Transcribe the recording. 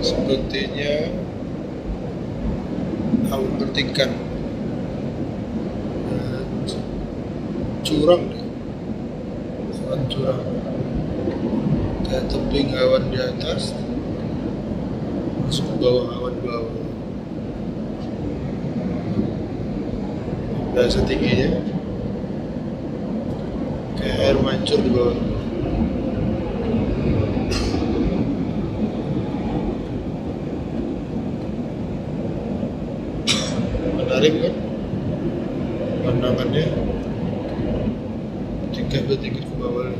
Sepertinya awan bertingkat, curang deh, sangat curang. Kayak tebing awan di atas masuk ke bawah awan bawah. Dan setingginya kayak air mancur di bawah. Menarik kan pandangannya, tingkat bertingkat ke bawah.